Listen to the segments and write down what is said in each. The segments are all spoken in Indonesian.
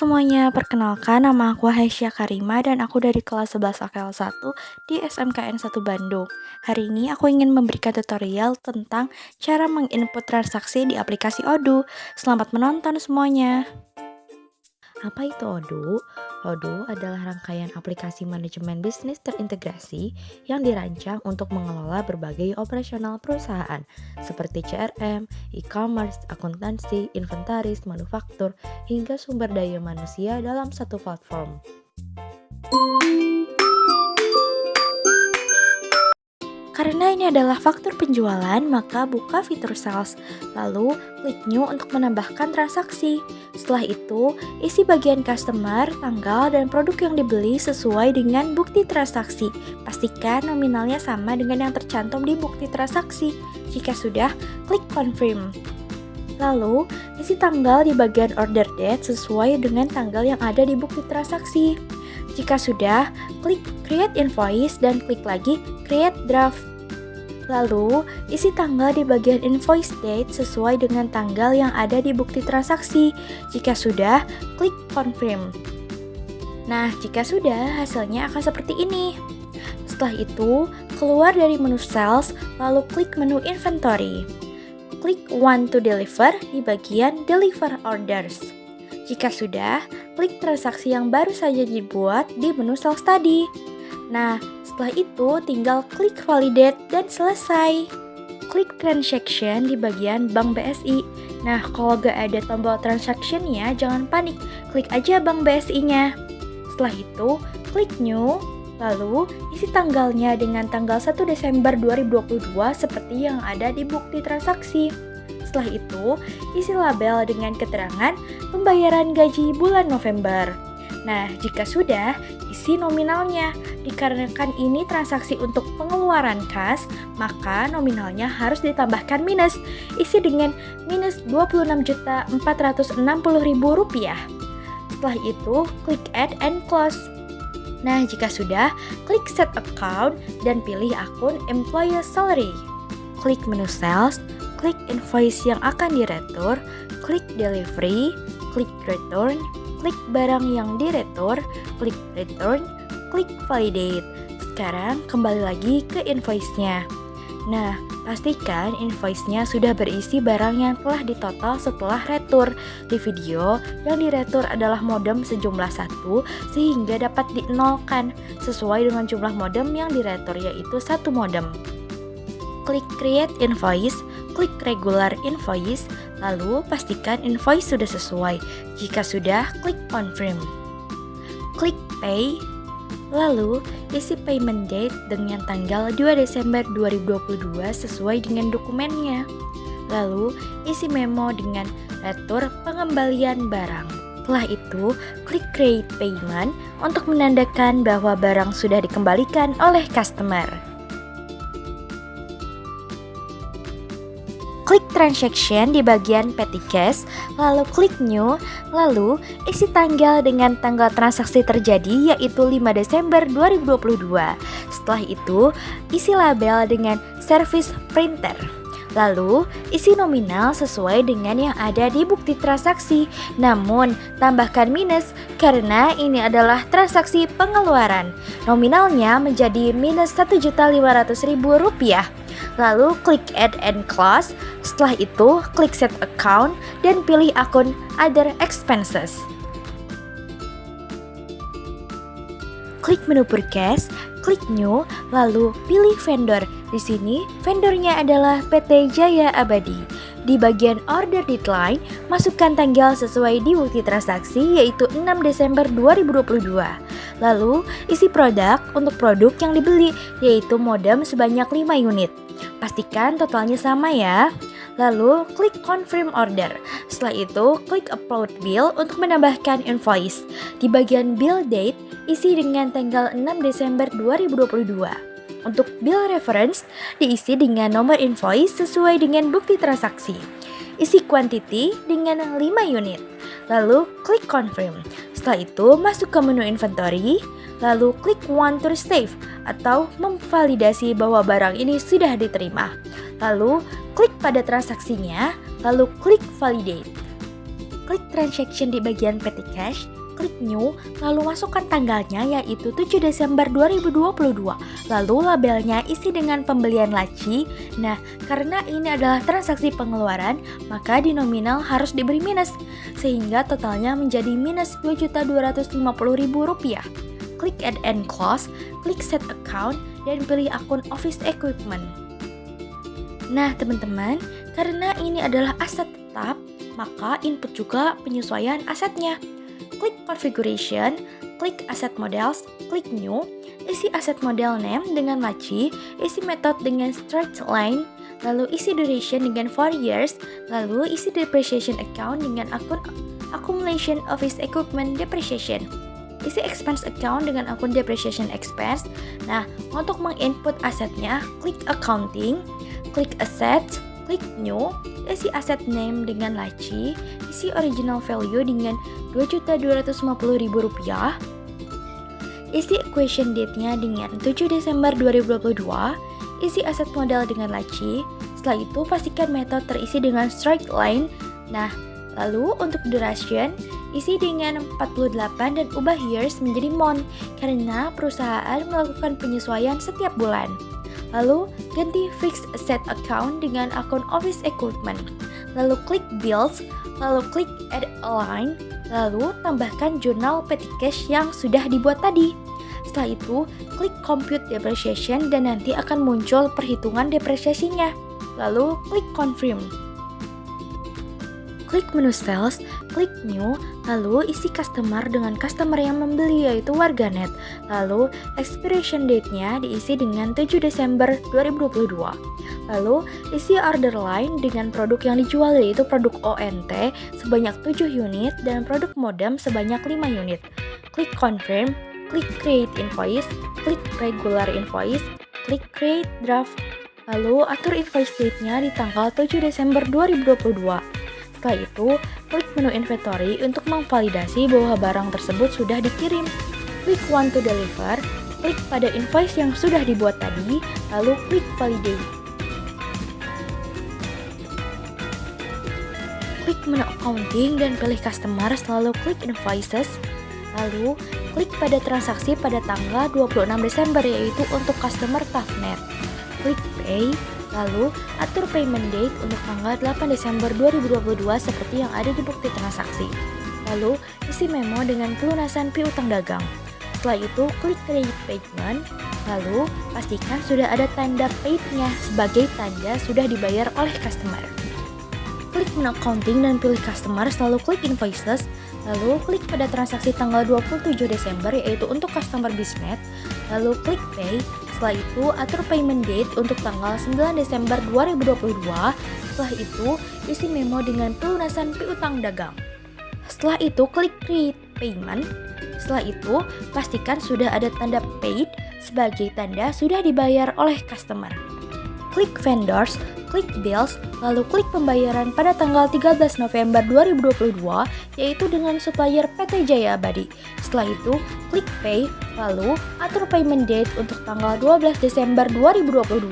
semuanya, perkenalkan nama aku Haisya Karima dan aku dari kelas 11 AKL 1 di SMKN 1 Bandung. Hari ini aku ingin memberikan tutorial tentang cara menginput transaksi di aplikasi Odoo. Selamat menonton semuanya. Apa itu Odoo? Odoo adalah rangkaian aplikasi manajemen bisnis terintegrasi yang dirancang untuk mengelola berbagai operasional perusahaan seperti CRM, e-commerce, akuntansi, inventaris, manufaktur, hingga sumber daya manusia dalam satu platform. Karena ini adalah faktur penjualan, maka buka fitur sales. Lalu, klik new untuk menambahkan transaksi. Setelah itu, isi bagian customer, tanggal, dan produk yang dibeli sesuai dengan bukti transaksi. Pastikan nominalnya sama dengan yang tercantum di bukti transaksi. Jika sudah, klik confirm. Lalu, isi tanggal di bagian order date sesuai dengan tanggal yang ada di bukti transaksi. Jika sudah, klik create invoice dan klik lagi create draft. Lalu, isi tanggal di bagian invoice date sesuai dengan tanggal yang ada di bukti transaksi. Jika sudah, klik confirm. Nah, jika sudah, hasilnya akan seperti ini. Setelah itu, keluar dari menu sales, lalu klik menu inventory. Klik want to deliver di bagian deliver orders. Jika sudah, klik transaksi yang baru saja dibuat di menu sales tadi. Nah, setelah itu tinggal klik validate dan selesai. Klik transaction di bagian Bank BSI. Nah, kalau gak ada tombol transaction-nya, jangan panik. Klik aja Bank BSI-nya. Setelah itu, klik new. Lalu, isi tanggalnya dengan tanggal 1 Desember 2022 seperti yang ada di bukti transaksi. Setelah itu, isi label dengan keterangan pembayaran gaji bulan November. Nah, jika sudah, isi nominalnya. Dikarenakan ini transaksi untuk pengeluaran kas, maka nominalnya harus ditambahkan minus. Isi dengan minus Rp26.460.000. Setelah itu, klik add and close. Nah, jika sudah, klik set account dan pilih akun employee salary. Klik menu sales, klik invoice yang akan diretur, klik delivery, klik return, klik barang yang diretur, klik return, klik validate. Sekarang kembali lagi ke invoice-nya. Nah, pastikan invoice-nya sudah berisi barang yang telah ditotal setelah retur. Di video, yang diretur adalah modem sejumlah 1 sehingga dapat dinolkan sesuai dengan jumlah modem yang diretur, yaitu 1 modem. Klik create invoice, klik regular invoice, lalu pastikan invoice sudah sesuai. Jika sudah, klik confirm. Klik pay, lalu isi payment date dengan tanggal 2 Desember 2022 sesuai dengan dokumennya. Lalu isi memo dengan retur pengembalian barang. Setelah itu, klik create payment untuk menandakan bahwa barang sudah dikembalikan oleh customer. Klik transaction di bagian petty cash, lalu klik new, lalu isi tanggal dengan tanggal transaksi terjadi yaitu 5 Desember 2022. Setelah itu, isi label dengan service printer. Lalu, isi nominal sesuai dengan yang ada di bukti transaksi, namun tambahkan minus karena ini adalah transaksi pengeluaran. Nominalnya menjadi minus Rp1.500.000. Lalu klik add and close. Setelah itu klik set account dan pilih akun other expenses. Klik menu purchase, klik new, lalu pilih vendor. Di sini vendornya adalah PT Jaya Abadi. Di bagian order deadline, masukkan tanggal sesuai di bukti transaksi yaitu 6 Desember 2022. Lalu isi produk untuk produk yang dibeli yaitu modem sebanyak 5 unit. Pastikan totalnya sama ya. Lalu klik confirm order. Setelah itu klik upload bill untuk menambahkan invoice. Di bagian bill date, isi dengan tanggal 6 Desember 2022. Untuk bill reference, diisi dengan nomor invoice sesuai dengan bukti transaksi. Isi quantity dengan 5 unit. Lalu klik confirm. Setelah itu masuk ke menu inventory, lalu klik want to receive atau memvalidasi bahwa barang ini sudah diterima. Lalu klik pada transaksinya, lalu klik validate. klik transaction di bagian petty cash, klik new, lalu masukkan tanggalnya yaitu 7 Desember 2022. Lalu labelnya isi dengan pembelian laci. Nah, karena ini adalah transaksi pengeluaran, maka di nominal harus diberi minus, sehingga totalnya menjadi minus Rp2.250.000. Klik add and close, klik set account, dan pilih akun office equipment. Nah teman-teman, karena ini adalah aset tetap, maka input juga penyesuaian asetnya. Klik configuration, klik asset models, klik new, isi asset model name dengan laci, isi method dengan straight line, lalu isi duration dengan 4 years, lalu isi depreciation account dengan akun accumulation office equipment depreciation. Isi expense account dengan akun depreciation expense. Nah, untuk menginput asetnya, klik accounting, klik assets, klik new, isi asset name dengan laci, isi original value dengan Rp2.250.000, isi equation date-nya dengan 7 Desember 2022, isi aset modal dengan laci. Setelah itu pastikan metode terisi dengan straight line. Nah, lalu untuk duration, isi dengan 48 dan ubah years menjadi month karena perusahaan melakukan penyesuaian setiap bulan. Lalu ganti fixed asset account dengan akun office equipment. Lalu klik bills, lalu klik add a line, lalu tambahkan jurnal petty cash yang sudah dibuat tadi. Setelah itu, klik compute depreciation dan nanti akan muncul perhitungan depresiasinya. Lalu klik confirm. Klik menu sales, klik new, lalu isi customer dengan customer yang membeli yaitu warganet. Lalu expiration date-nya diisi dengan 7 Desember 2022. Lalu isi order line dengan produk yang dijual yaitu produk ONT sebanyak 7 unit dan produk modem sebanyak 5 unit. Klik confirm, klik create invoice, klik regular invoice, klik create draft. Lalu atur invoice date-nya di tanggal 7 Desember 2022. Setelah itu, klik menu inventory untuk memvalidasi bahwa barang tersebut sudah dikirim. Klik want to deliver, klik pada invoice yang sudah dibuat tadi, lalu klik validate. Klik menu accounting dan pilih customer, selalu klik invoices, lalu klik pada transaksi pada tanggal 26 Desember yaitu untuk customer Tafnet. Klik pay, lalu atur payment date untuk tanggal 8 Desember 2022 seperti yang ada di bukti transaksi. Lalu isi memo dengan pelunasan piutang dagang. Setelah itu klik create payment, lalu pastikan sudah ada tanda paid-nya sebagai tanda sudah dibayar oleh customer. Klik menu accounting dan pilih customer, selalu klik invoices, lalu klik pada transaksi tanggal 27 Desember yaitu untuk customer Biznet, lalu klik pay. Setelah itu, atur payment date untuk tanggal 9 Desember 2022. Setelah itu, isi memo dengan pelunasan piutang dagang. Setelah itu, klik create payment. Setelah itu, pastikan sudah ada tanda paid sebagai tanda sudah dibayar oleh customer. Klik vendors, klik bills, lalu klik pembayaran pada tanggal 13 November 2022 yaitu dengan supplier PT Jaya Abadi. Setelah itu, klik pay, lalu atur payment date untuk tanggal 12 Desember 2022.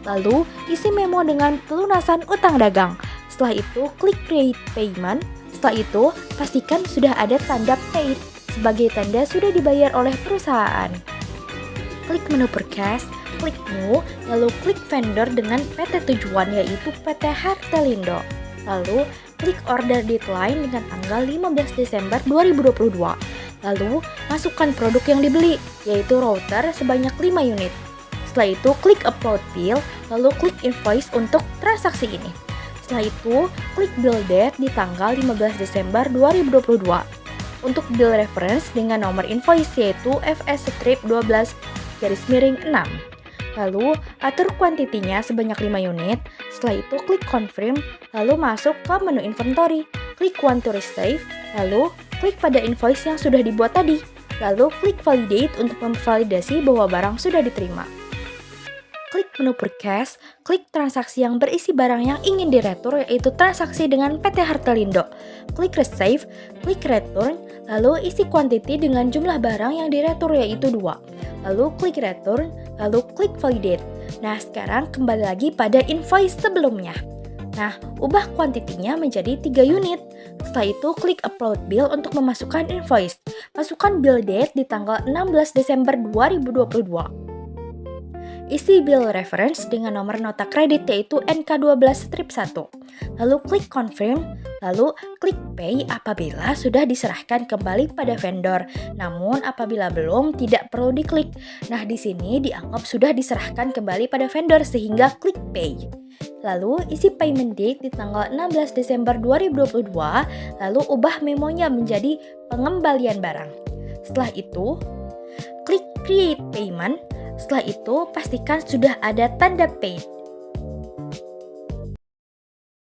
Lalu isi memo dengan pelunasan utang dagang. Setelah itu, klik create payment. Setelah itu, pastikan sudah ada tanda paid sebagai tanda sudah dibayar oleh perusahaan. Klik menu purchase, klik new, lalu klik vendor dengan PT tujuan yaitu PT Hartelindo. Lalu klik order deadline dengan tanggal 15 Desember 2022. Lalu masukkan produk yang dibeli yaitu router sebanyak 5 unit. Setelah itu klik upload bill, lalu klik invoice untuk transaksi ini. Setelah itu klik bill date di tanggal 15 Desember 2022. Untuk bill reference dengan nomor invoice yaitu FS-12-6. Lalu atur kuantitinya sebanyak 5 unit. Setelah itu klik confirm, lalu masuk ke menu inventory. Klik want to receive, lalu klik pada invoice yang sudah dibuat tadi. Lalu klik validate untuk memvalidasi bahwa barang sudah diterima. Klik menu purchase, klik transaksi yang berisi barang yang ingin diretur yaitu transaksi dengan PT Hartelindo. Klik receive, klik return, lalu isi quantity dengan jumlah barang yang diretur yaitu 2. Lalu klik return, lalu klik validate. Nah, sekarang kembali lagi pada invoice sebelumnya. Nah, ubah kuantitinya menjadi 3 unit. Setelah itu, klik upload bill untuk memasukkan invoice. Masukkan bill date di tanggal 16 Desember 2022. Isi bill reference dengan nomor nota kredit yaitu NK12-1. Lalu klik confirm, lalu klik pay apabila sudah diserahkan kembali pada vendor. Namun apabila belum, tidak perlu diklik. Nah, di sini dianggap sudah diserahkan kembali pada vendor sehingga klik pay. Lalu isi payment date di tanggal 16 Desember 2022, lalu ubah memonya menjadi pengembalian barang. Setelah itu, klik create payment. Setelah itu, pastikan sudah ada tanda paid.